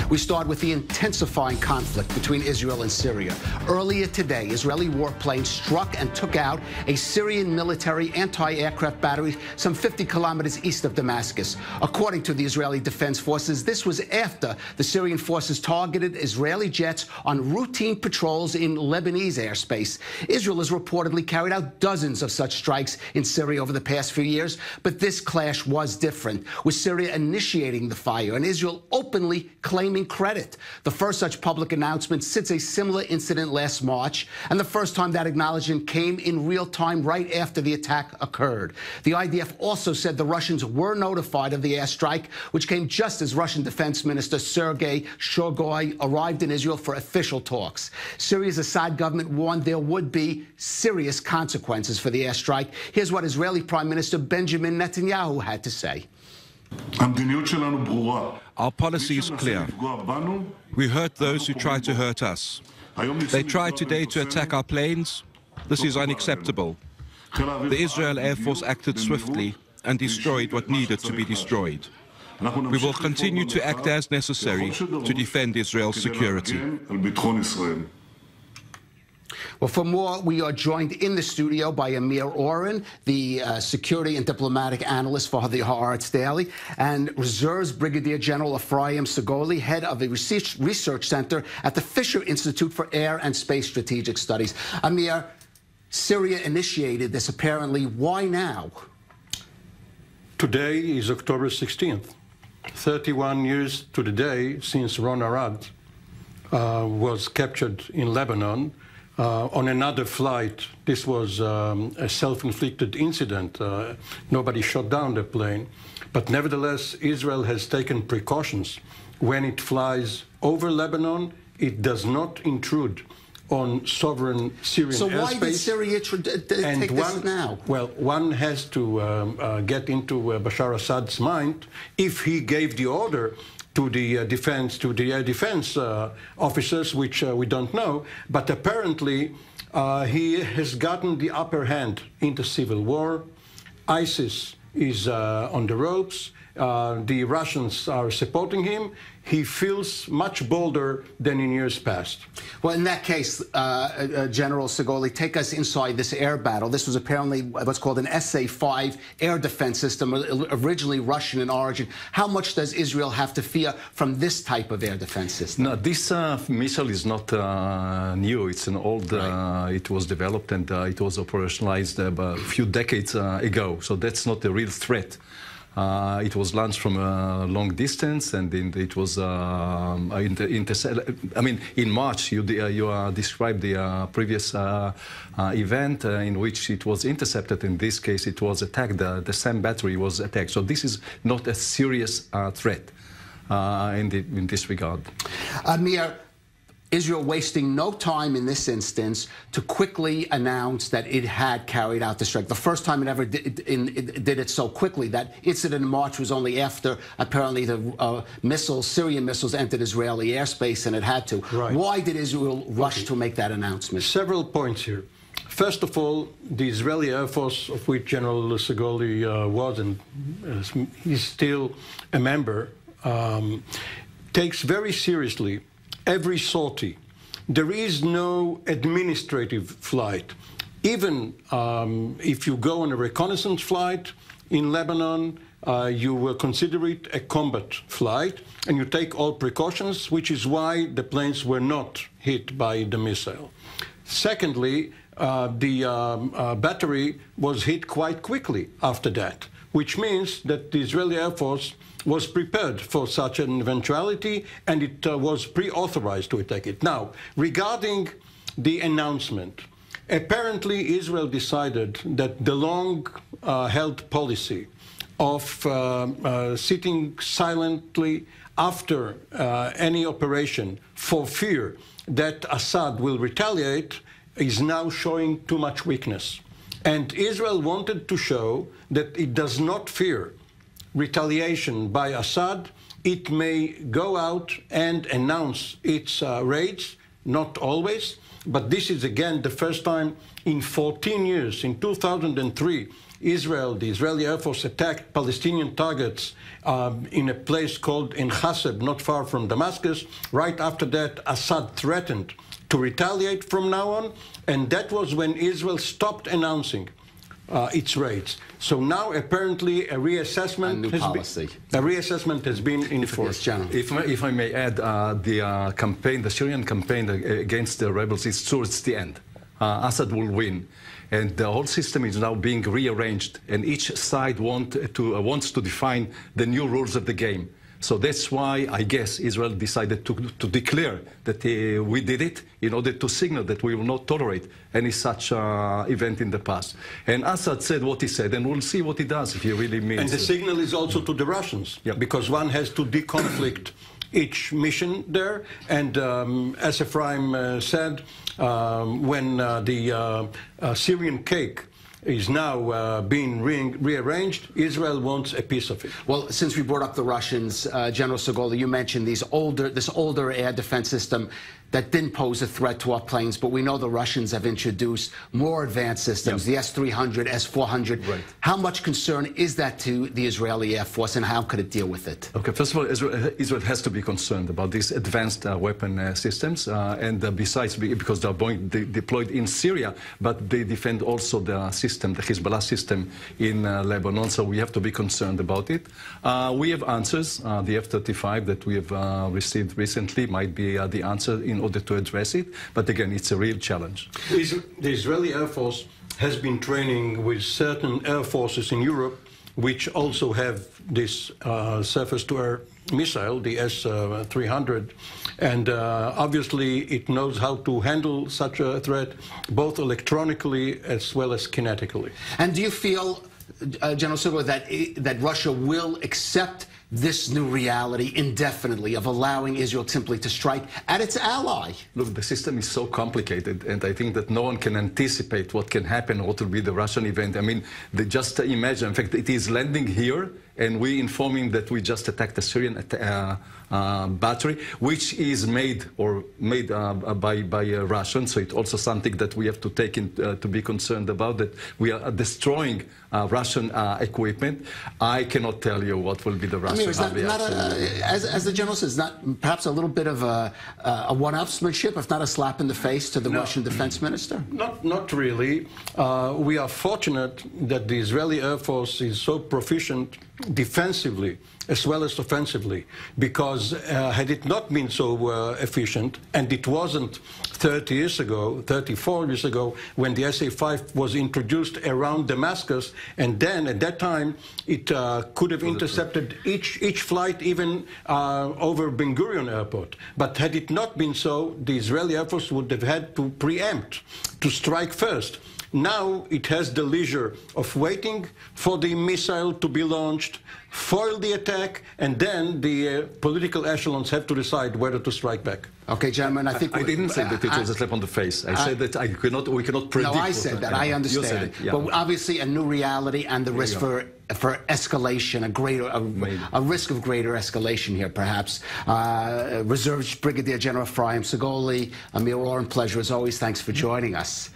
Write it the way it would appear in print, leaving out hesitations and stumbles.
We start with the intensifying conflict between Israel and Syria. Earlier today, Israeli warplanes struck and took out a Syrian military anti-aircraft battery some 50 kilometers east of Damascus. According to the Israeli Defense Forces, this was after the Syrian forces targeted Israeli jets on routine patrols in Lebanese airspace. Israel has reportedly carried out dozens of such strikes in Syria over the past few years, but this clash was different, with Syria initiating the fire and Israel openly claiming credit. The first such public announcement since a similar incident last March, and the first time that acknowledgement came in real time right after the attack occurred. The IDF also said the Russians were notified of the airstrike, which came just as Russian Defense Minister Sergei Shoigu arrived in Israel for official talks. Syria's Assad government warned there would be serious consequences for the airstrike. Here's what Israeli Prime Minister Benjamin Netanyahu had to say. Our policy is clear. We hurt those who try to hurt us. They tried today to attack our planes. This is unacceptable. The Israel Air Force acted swiftly and destroyed what needed to be destroyed. We will continue to act as necessary to defend Israel's security. Well, for more, we are joined in the studio by Amir Oren, the security and diplomatic analyst for the Haaretz Daily, and Reserves Brigadier General Ephraim Segoli, head of the research center at the Fisher Institute for Air and Space Strategic Studies. Amir, Syria initiated this apparently. Why now? Today is October 16th, 31 years to the day since Ron Arad was captured in Lebanon. On another flight, this was a self-inflicted incident. Nobody shot down the plane. But nevertheless, Israel has taken precautions. When it flies over Lebanon, it does not intrude on sovereign Syrian airspace. So why did Syria take this now? Well, one has to get into Bashar Assad's mind. If he gave the order to the air defense officers, which we don't know, but apparently he has gotten the upper hand in the civil war. ISIS is on the ropes. The Russians are supporting him. He feels much bolder than in years past. Well, in that case, General Segoli, take us inside this air battle. This was apparently what's called an SA-5 air defense system, originally Russian in origin. How much does Israel have to fear from this type of air defense system? No, this missile is not new. It's an old, it was developed and it was operationalized a few decades ago. So that's not a real threat. It was launched from a long distance, and it was in March. You described the previous event in which it was intercepted. In this case, it was attacked. The same battery was attacked. So this is not a serious threat in this regard. Amir, Israel wasting no time in this instance to quickly announce that it had carried out the strike. The first time it ever did it so quickly. That incident in March was only after apparently the Syrian missiles entered Israeli airspace, and it had to. Right. Why did Israel rush to make that announcement? Several points here. First of all, the Israeli Air Force, of which General Segoli was and he's still a member, takes very seriously every sortie. There is no administrative flight. Even if you go on a reconnaissance flight in Lebanon, you will consider it a combat flight, and you take all precautions, which is why the planes were not hit by the missile. Secondly, the battery was hit quite quickly after that, which means that the Israeli Air Force was prepared for such an eventuality, and it was pre-authorized to attack it. Now, regarding the announcement, apparently Israel decided that the long-held policy of sitting silently after any operation for fear that Assad will retaliate is now showing too much weakness. And Israel wanted to show that it does not fear retaliation by Assad. It may go out and announce its raids not always, but this is again the first time in 14 years. In 2003, Israel, the Israeli Air Force, attacked Palestinian targets in a place called En Haseb, not far from Damascus. Right after that, Assad threatened to retaliate from now on, and that was when Israel stopped announcing its raids. So now apparently a reassessment has been enforced. If I may add, the campaign, the Syrian campaign against the rebels is towards the end. Assad will win. And the whole system is now being rearranged, and each side wants to define the new rules of the game. So that's why, I guess, Israel decided to declare that we did it in order to signal that we will not tolerate any such event in the past. And Assad said what he said, and we'll see what he does if he really means. And the signal is also to the Russians, because one has to deconflict each mission there. And as Ephraim said, when the Syrian cake is now being rearranged, Israel wants a piece of it. Well, since we brought up the Russians, General Segala, you mentioned this older air defense system that didn't pose a threat to our planes, but we know the Russians have introduced more advanced systems, the S-300, S-400. Right. How much concern is that to the Israeli Air Force, and how could it deal with it? Okay, first of all, Israel has to be concerned about these advanced weapon systems, and besides, because they're deployed in Syria, but they defend also the system, the Hezbollah system in Lebanon, so we have to be concerned about it. We have answers. The F-35 that we have received recently might be the answer in order to address it, but again, it's a real challenge. The Israeli Air Force has been training with certain air forces in Europe, which also have this surface-to-air missile, the S-300, and obviously it knows how to handle such a threat, both electronically as well as kinetically. And do you feel, General Segala, that Russia will accept this new reality indefinitely of allowing Israel simply to strike at its ally? Look, the system is so complicated, and I think that no one can anticipate what can happen, what will be the Russian event. I mean, just imagine, in fact, it is landing here, and we inform him that we just attacked a Syrian battery, which is made by Russians. So it's also something that we have to take to be concerned about, that we are destroying Russian equipment. I cannot tell you what will be the Russian as the general says, not perhaps a little bit of a one-upsmanship, if not a slap in the face to the Russian defense minister? Not really. We are fortunate that the Israeli Air Force is so proficient defensively as well as offensively, because had it not been so efficient, and it wasn't 34 years ago, when the SA-5 was introduced around Damascus, and then at that time it could have intercepted each flight, even over Ben Gurion Airport. But had it not been so, the Israeli Air Force would have had to preempt, to strike first. Now it has the leisure of waiting for the missile to be launched, foil the attack, and then the political echelons have to decide whether to strike back. Okay, gentlemen, I think... I didn't say that it was a slap on the face. I said that we cannot predict... No, I said that. I understand. You said it, yeah. But obviously a new reality and the risk for escalation, a risk of greater escalation here, perhaps. Reserve Brigadier General Ephraim Segala, Amir Oren, pleasure as always. Thanks for joining us.